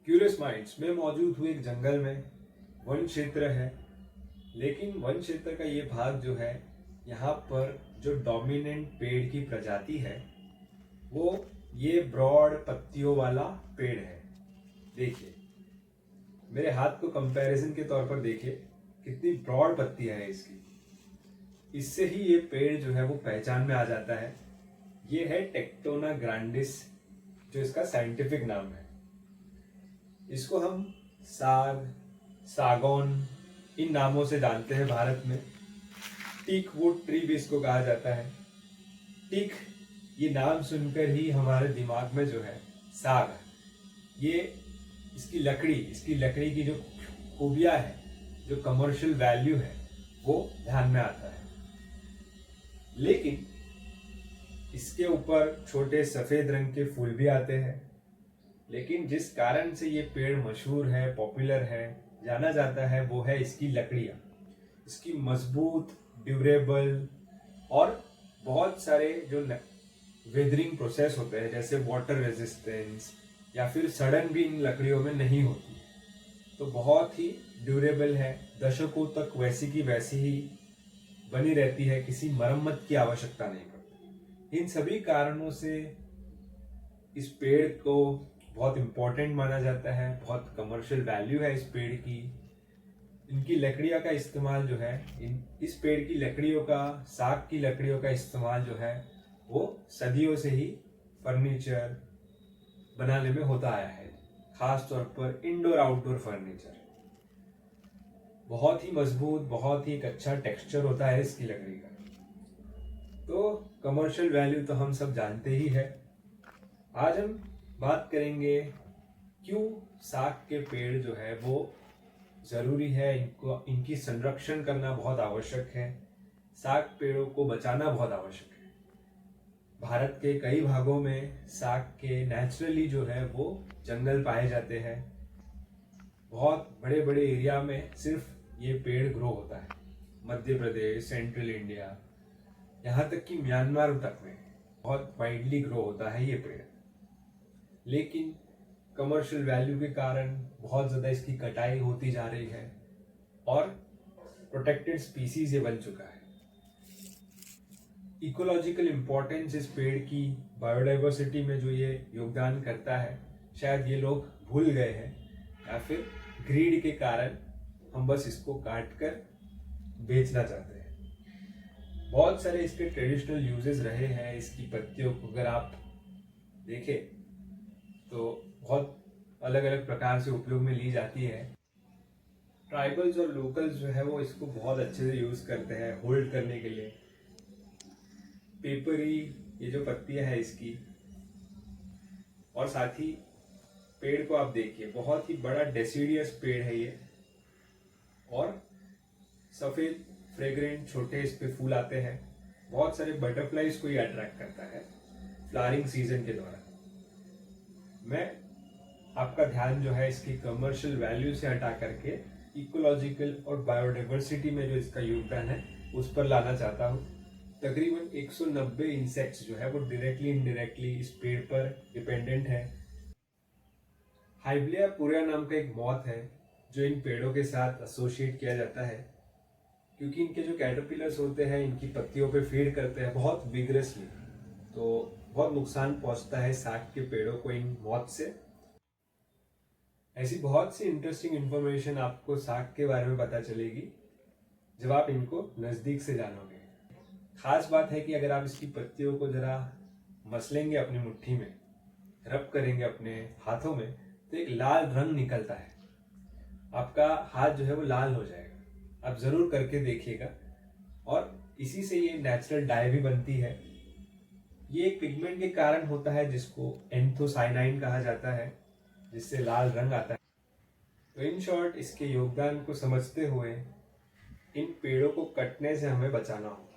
Curious minds में मौजूद हूँ एक जंगल में। वन क्षेत्र है, लेकिन वन क्षेत्र का ये भाग जो है, यहाँ पर जो डोमिनेंट पेड़ की प्रजाति है वो ये ब्रॉड पत्तियों वाला पेड़ है। देखिए मेरे हाथ को कंपैरिजन के तौर पर देखिए कितनी ब्रॉड पत्तियां है इसकी। इससे ही ये पेड़ जो है वो पहचान में आ जाता है। ये है टेक्टोना ग्रैंडिस, जो इसका साइंटिफिक नाम है। इसको हम साग, सागौन इन नामों से जानते हैं भारत में। टीक वुड ट्री भी इसको कहा जाता है। टीक ये नाम सुनकर ही हमारे दिमाग में जो है साग, ये इसकी लकड़ी की जो खूबियां है, जो कमर्शियल वैल्यू है, वो ध्यान में आता है। लेकिन इसके ऊपर छोटे सफेद रंग के फूल भी आते हैं। लेकिन जिस कारण से ये पेड़ मशहूर है, पॉपुलर है, जाना जाता है, वो है इसकी लकड़ियाँ। इसकी मजबूत, ड्यूरेबल और बहुत सारे जो वेदरिंग प्रोसेस होते हैं, जैसे वाटर रेजिस्टेंस या फिर सड़न भी इन लकड़ियों में नहीं होती। तो बहुत ही ड्यूरेबल है, दशकों तक वैसी की वैसी ही बनी रहती है, किसी मरम्मत की आवश्यकता नहीं पड़ती। इन सभी कारणों से इस पेड़ को बहुत इम्पोर्टेंट माना जाता है, बहुत कमर्शियल वैल्यू है इस पेड़ की। इनकी लकड़ियों का इस्तेमाल जो है, इस पेड़ की लकड़ियों का, साग की लकड़ियों का इस्तेमाल जो है वो सदियों से ही फर्नीचर बनाने में होता आया है, खास तौर पर इंडोर आउटडोर फर्नीचर। बहुत ही मजबूत, बहुत ही अच्छा टेक्सचर होता है इसकी लकड़ी का। तो कमर्शियल वैल्यू तो हम सब जानते ही है। आज हम बात करेंगे क्यों साग के पेड़ जो है वो जरूरी है, इनकी संरक्षण करना बहुत आवश्यक है, साग पेड़ों को बचाना बहुत आवश्यक है। भारत के कई भागों में साग के नेचुरली जो है वो जंगल पाए जाते हैं। बहुत बड़े बड़े एरिया में सिर्फ ये पेड़ ग्रो होता है। मध्य प्रदेश, सेंट्रल इंडिया, यहाँ तक कि म्यांमार तक में बहुत वाइडली ग्रो होता है ये पेड़। लेकिन कमर्शियल वैल्यू के कारण बहुत ज़्यादा इसकी कटाई होती जा रही है और प्रोटेक्टेड स्पीसीज ये बन चुका है। इकोलॉजिकल इम्पोर्टेंस इस पेड़ की बायोडाइवर्सिटी में जो ये योगदान करता है, शायद ये लोग भूल गए हैं, या फिर ग्रीड के कारण हम बस इसको काट कर बेचना चाहते हैं। बहुत सारे इसके ट्रेडिशनल यूजेस रहे हैं। इसकी पत्तियों को अगर आप देखें तो बहुत अलग अलग प्रकार से उपयोग में ली जाती है। ट्राइबल्स और लोकल्स जो है वो इसको बहुत अच्छे से यूज करते हैं होल्ड करने के लिए। पेपरी ये जो पत्तियां है इसकी, और साथ ही पेड़ को आप देखिए, बहुत ही बड़ा डेसिडियस पेड़ है ये, और सफेद फ्रेग्रेंट छोटे इस पे फूल आते हैं। बहुत सारे बटरफ्लाईज को ये अट्रैक्ट करता है फ्लावरिंग सीजन के दौरान। मैं आपका ध्यान जो है इसकी कमर्शियल वैल्यू से हटा करके इकोलॉजिकल और बायोडाइवर्सिटी में जो इसका योगदान है उस पर लाना चाहता हूँ। तकरीबन 190 इंसेक्ट्स जो है वो डायरेक्टली इनडायरेक्टली इस पेड़ पर डिपेंडेंट है। हाइब्लिया पुरिया नाम का एक मॉथ है जो इन पेड़ों के साथ एसोसिएट किया जाता है, क्योंकि इनके जो कैटरपिलर्स होते हैं इनकी पत्तियों पे फीड करते हैं बहुत विग्रेसली, तो बहुत नुकसान पहुंचता है साग के पेड़ों को इन मॉथ से। ऐसी बहुत सी इंटरेस्टिंग इंफॉर्मेशन आपको साग के बारे में पता चलेगी जब आप इनको नजदीक से जानोगे। खास बात है कि अगर आप इसकी पत्तियों को जरा मसलेंगे अपनी मुट्ठी में, रब करेंगे अपने हाथों में, तो एक लाल रंग निकलता है। आपका हाथ जो है वो लाल हो जाएगा। आप जरूर करके देखिएगा। और इसी से ये नेचुरल डाई भी बनती है। ये एक पिगमेंट के कारण होता है जिसको एंथोसाइनाइन कहा जाता है, जिससे लाल रंग आता है। तो इन शॉर्ट इसके योगदान को समझते हुए इन पेड़ों को कटने से हमें बचाना होगा।